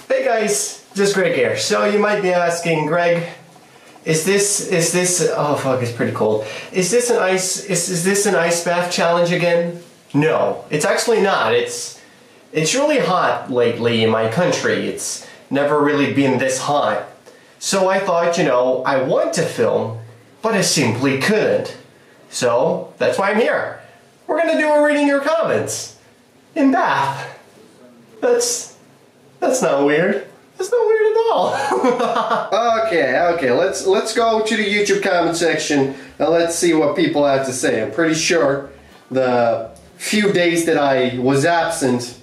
Hey guys, just Greg here. So you might be asking, Greg, is this oh fuck, it's pretty cold. Is this an ice bath challenge again? No, it's actually not. It's really hot lately in my country. It's never really been this hot. So I thought, you know, I want to film, but I simply couldn't. So that's why I'm here. We're gonna do a reading your comments in bath. That's not weird. That's not weird at all. Okay, let's go to the YouTube comment section and let's see what people have to say. I'm pretty sure the few days that I was absent,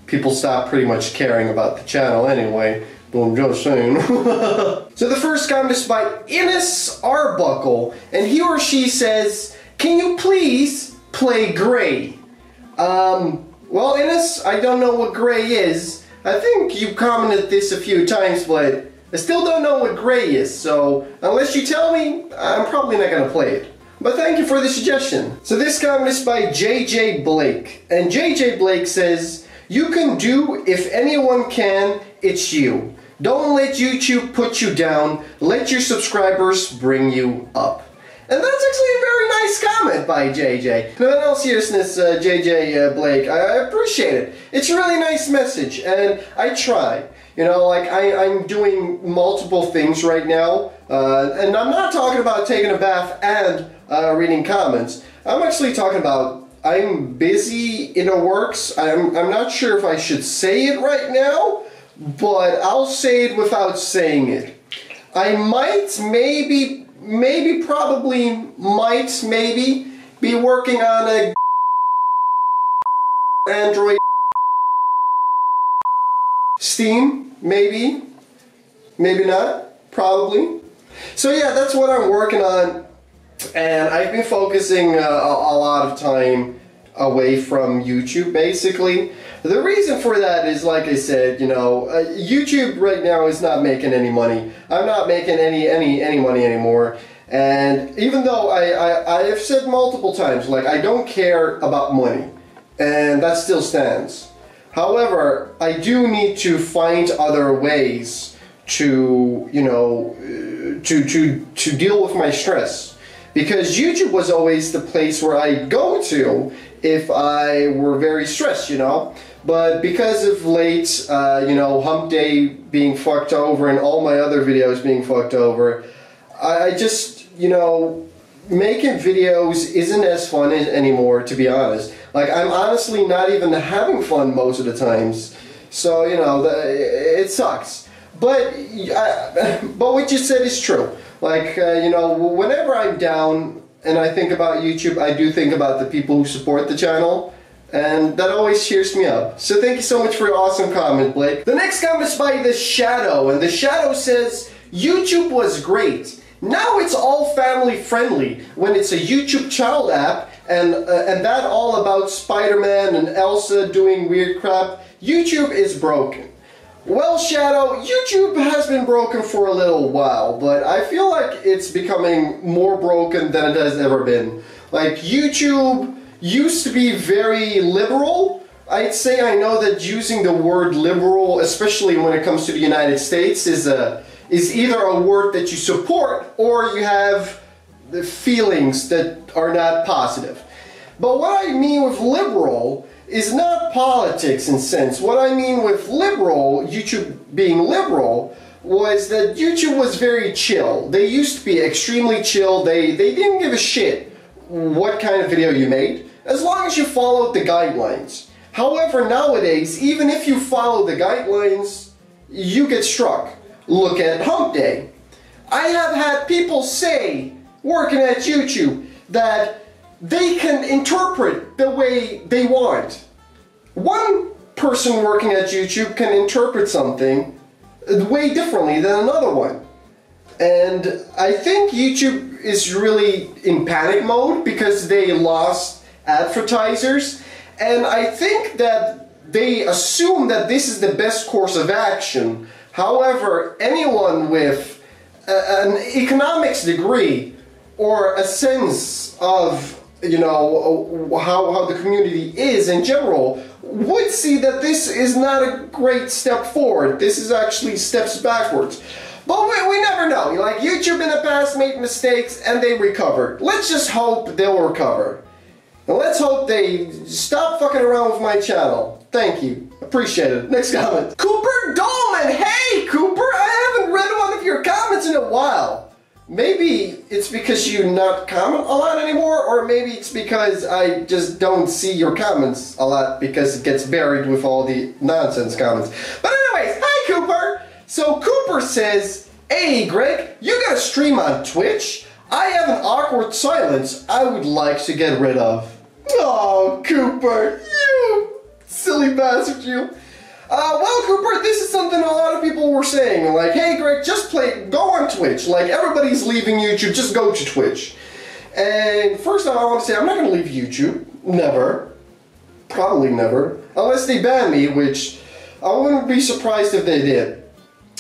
people stopped pretty much caring about the channel anyway. But I'm just saying. So the first comment is by Ennis Arbuckle, and he or she says, "Can you please play Gray?" Well, Ennis, I don't know what Gray is. I think you commented this a few times, but I still don't know what Gray is, so unless you tell me, I'm probably not gonna play it. But thank you for the suggestion. So this comment is by JJ Blake, and JJ Blake says, "You can do if anyone can, it's you. Don't let YouTube put you down, let your subscribers bring you up." And that's actually a very nice comment by JJ. No, in all seriousness, JJ Blake, I appreciate it. It's a really nice message, and I try. You know, like I'm doing multiple things right now, and I'm not talking about taking a bath and reading comments. I'm actually talking about I'm busy in the works. I'm not sure if I should say it right now, but I'll say it without saying it. I might, maybe be working on a Android Steam, maybe not, probably. So yeah, that's what I'm working on, and I've been focusing a lot of time away from YouTube, basically. The reason for that is, like I said, you know, YouTube right now is not making any money. I'm not making any money anymore. And even though I have said multiple times, like, I don't care about money, and that still stands. However, I do need to find other ways to, you know, to deal with my stress. Because YouTube was always the place where I'd go to if I were very stressed, you know. But because of late, you know, Hump Day being fucked over and all my other videos being fucked over, I just, you know, making videos isn't as fun anymore, to be honest. Like, I'm honestly not even having fun most of the times. So, you know, it sucks. But what you said is true. Like, you know, whenever I'm down and I think about YouTube, I do think about the people who support the channel. And that always cheers me up. So thank you so much for your awesome comment, Blake. The next comment is by The Shadow, and The Shadow says, "YouTube was great. Now it's all family friendly when it's a YouTube child app, and that all about Spider-Man and Elsa doing weird crap. YouTube is broken." Well, Shadow, YouTube has been broken for a little while, but I feel like it's becoming more broken than it has ever been. Like, YouTube used to be very liberal. I'd say I know that using the word liberal, especially when it comes to the United States, is either a word that you support or you have the feelings that are not positive. But what I mean with liberal is not politics in sense. What I mean with liberal, YouTube being liberal, was that YouTube was very chill. They used to be extremely chill. They didn't give a shit what kind of video you made, as long as you followed the guidelines. However, nowadays, even if you follow the guidelines, you get struck. Look at Hump Day. I have had people say, working at YouTube, that they can interpret the way they want. One person working at YouTube can interpret something way differently than another one. And I think YouTube is really in panic mode because they lost advertisers. And I think that they assume that this is the best course of action. However, anyone with an economics degree or a sense of, you know, how the community is in general would see that this is not a great step forward. This is actually steps backwards. But we never know. Like, YouTube in the past made mistakes and they recovered. Let's just hope they'll recover. And let's hope they stop fucking around with my channel. Thank you. Appreciate it. Next comment. Cooper Dolman! Hey, Cooper! I haven't read one of your comments in a while. Maybe it's because you not comment a lot anymore, or maybe it's because I just don't see your comments a lot because it gets buried with all the nonsense comments. But anyways, hi Cooper! So Cooper says, hey Greg, you got a stream on Twitch? I have an awkward silence I would like to get rid of. Oh, Cooper, you silly bastard, you. Well, Cooper, this is something a lot of people were saying. Like, hey, Greg, just go on Twitch. Like, everybody's leaving YouTube, just go to Twitch. And first of all, I want to say, I'm not going to leave YouTube. Never. Probably never. Unless they ban me, which I wouldn't be surprised if they did.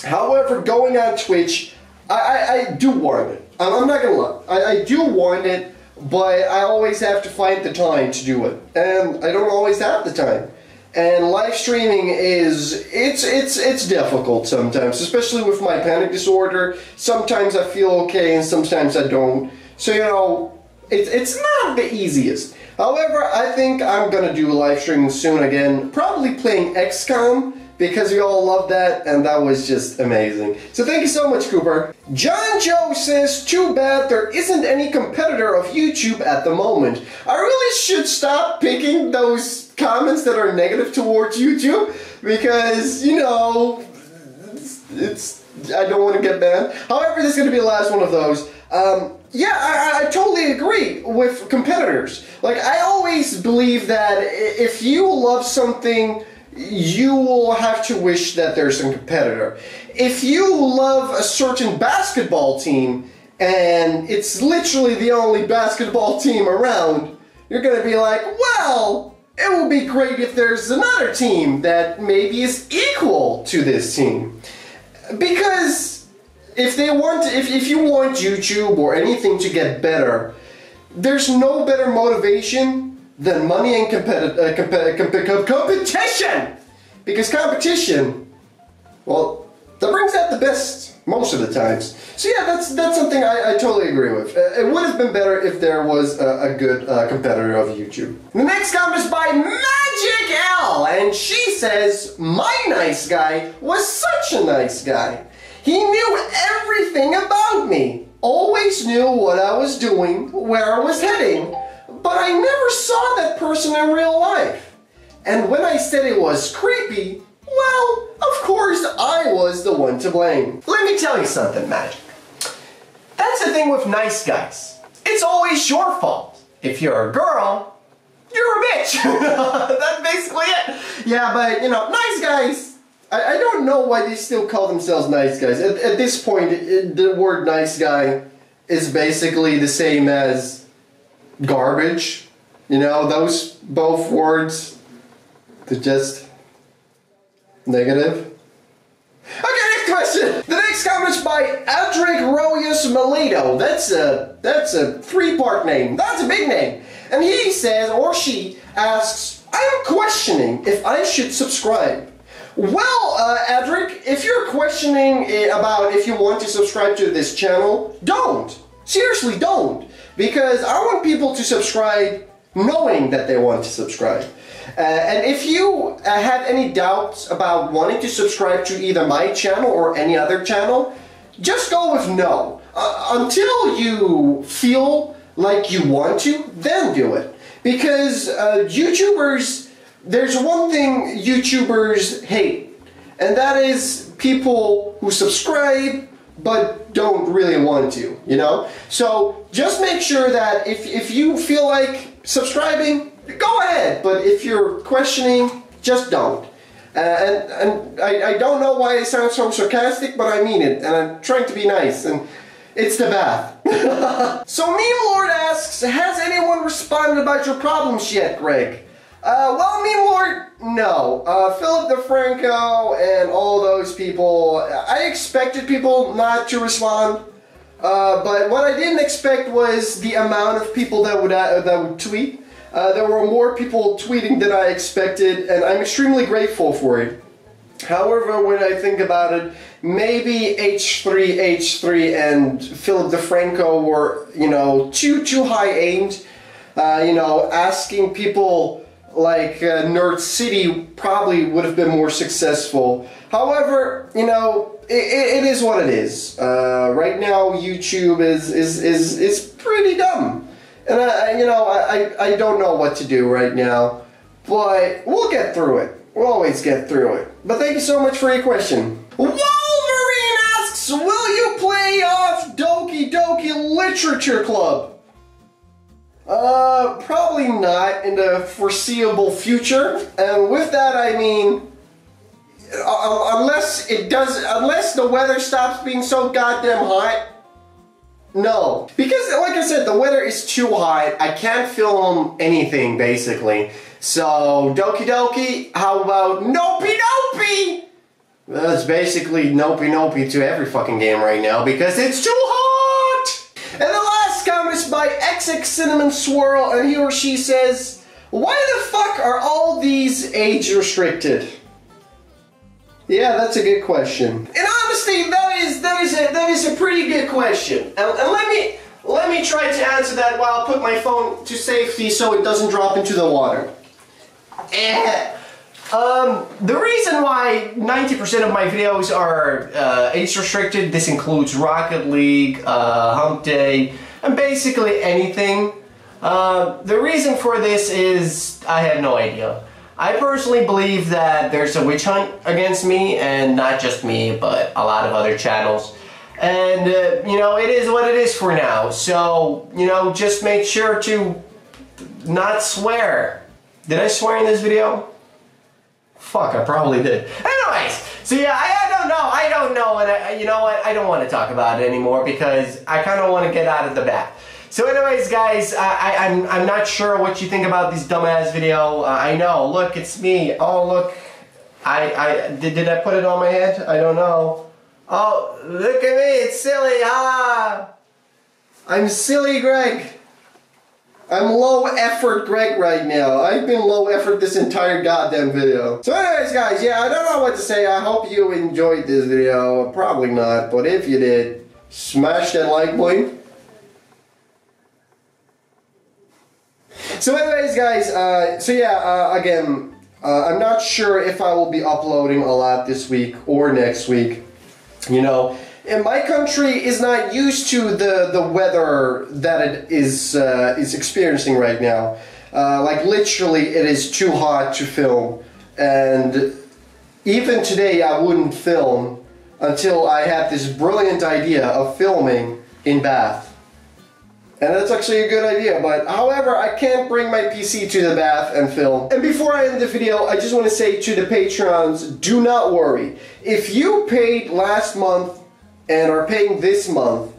However, going on Twitch, I do want it. I'm not going to lie. I do want it, but I always have to find the time to do it. And I don't always have the time. And live streaming it's difficult sometimes, especially with my panic disorder. Sometimes I feel okay and sometimes I don't. So, you know, it's not the easiest. However, I think I'm gonna do live streaming soon again, probably playing XCOM, because we all love that, and that was just amazing. So thank you so much, Cooper. John Joe says, too bad there isn't any competitor of YouTube at the moment. I really should stop picking those comments that are negative towards YouTube, because, you know, I don't want to get banned. However, this is going to be the last one of those. Yeah, I totally agree with competitors. Like, I always believe that if you love something, you will have to wish that there's a competitor. If you love a certain basketball team, and it's literally the only basketball team around, you're going to be like, well, it would be great if there's another team that maybe is equal to this team. Because if you want YouTube or anything to get better, there's no better motivation than money and competition! Because competition, well, that brings out the best most of the times. So yeah, that's something I totally agree with. It would have been better if there was a good competitor of YouTube. The next comment is by Magic L, and she says, my nice guy was such a nice guy. He knew everything about me, always knew what I was doing, where I was heading, but I never saw that person in real life. And when I said it was creepy, well, of course I was the one to blame. Let me tell you something, Magic. That's the thing with nice guys. It's always your fault. If you're a girl, you're a bitch. That's basically it. Yeah, but, you know, nice guys, I don't know why they still call themselves nice guys. At this point, the word nice guy is basically the same as garbage. You know, those both words, they're just negative. Okay, next question. The next comment is by Adric Royus Melito. That's a 3-part name. That's a big name. And he says, or she asks, I'm questioning if I should subscribe. Well, Adric, if you're questioning about if you want to subscribe to this channel, don't. Seriously, don't. Because I want people to subscribe knowing that they want to subscribe. And if you have any doubts about wanting to subscribe to either my channel or any other channel, just go with no. Until you feel like you want to, then do it. Because YouTubers, there's one thing YouTubers hate, and that is people who subscribe but don't really want to, you know? So just make sure that if you feel like subscribing, go ahead, but if you're questioning, just don't. And I don't know why I sound so sarcastic, but I mean it, and I'm trying to be nice, and it's the bath. So Meme Lord asks, has anyone responded about your problems yet, Greg? Well, Meme Lord, no. Philip DeFranco and all those people, I expected people not to respond, but what I didn't expect was the amount of people that would tweet. There were more people tweeting than I expected, and I'm extremely grateful for it. However, when I think about it, maybe H3 and Philip DeFranco were, you know, too high aimed. You know, asking people like Nerd City probably would have been more successful. However, you know, it is what it is. Right now, YouTube is pretty dumb. And I don't know what to do right now, but we'll get through it. We'll always get through it. But thank you so much for your question. Wolverine asks, will you play off Doki Doki Literature Club? Probably not in the foreseeable future. And with that I mean, unless the weather stops being so goddamn hot. No, because like I said, the weather is too hot. I can't film anything basically. So Doki Doki, how about Nopey Nopey? Well, it's basically Nopey Nopey to every fucking game right now because it's too hot. And the last comment is by XX Cinnamon Swirl, and he or she says, "Why the fuck are all these age restricted?" Yeah, that's a good question. And honestly, that is a pretty good question. And let me try to answer that while I put my phone to safety so it doesn't drop into the water. The reason why 90% of my videos are age restricted, this includes Rocket League, Hump Day, and basically anything. The reason for this is I have no idea. I personally believe that there's a witch hunt against me, and not just me, but a lot of other channels. And, you know, it is what it is for now. So, you know, just make sure to not swear. Did I swear in this video? Fuck, I probably did. Anyways, so yeah, I don't know, and you know what, I don't want to talk about it anymore because I kind of want to get out of the bath. So anyways, guys, I'm not sure what you think about this dumbass video. I know, look, it's me. Oh, look, did I put it on my head? I don't know. Oh, look at me, it's silly, I'm silly Greg. I'm low effort Greg right now. I've been low effort this entire goddamn video. So anyways, guys, yeah, I don't know what to say. I hope you enjoyed this video. Probably not, but if you did, smash that like button. So anyways, guys, again, I'm not sure if I will be uploading a lot this week or next week. You know, and my country is not used to the weather that it is experiencing right now. Like literally, it is too hot to film, and even today I wouldn't film until I had this brilliant idea of filming in bath. And that's actually a good idea, but however, I can't bring my PC to the bath and film. And before I end the video, I just want to say to the patrons, do not worry. If you paid last month and are paying this month,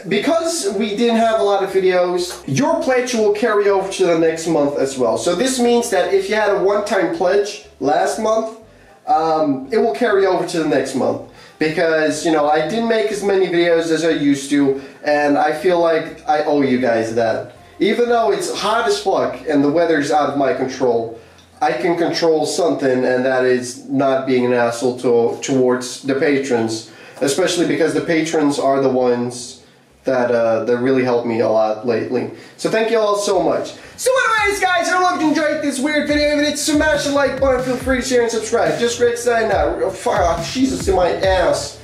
because we didn't have a lot of videos, your pledge will carry over to the next month as well. So this means that if you had a one-time pledge last month, it will carry over to the next month. Because, you know, I didn't make as many videos as I used to, and I feel like I owe you guys that. Even though it's hot as fuck and the weather's out of my control, I can control something, and that is not being an asshole towards the patrons. Especially because the patrons are the ones that really helped me a lot lately. So thank you all so much. So anyways, guys, I hope you enjoyed this weird video. If you did, smash the like button. Feel free to share and subscribe. Just Greg signing out. Oh, fuck, Jesus in my ass.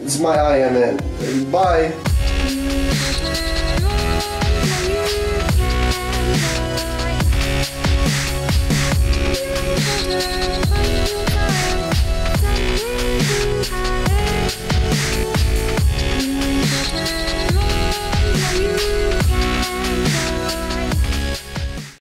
It's my eye, man. Bye.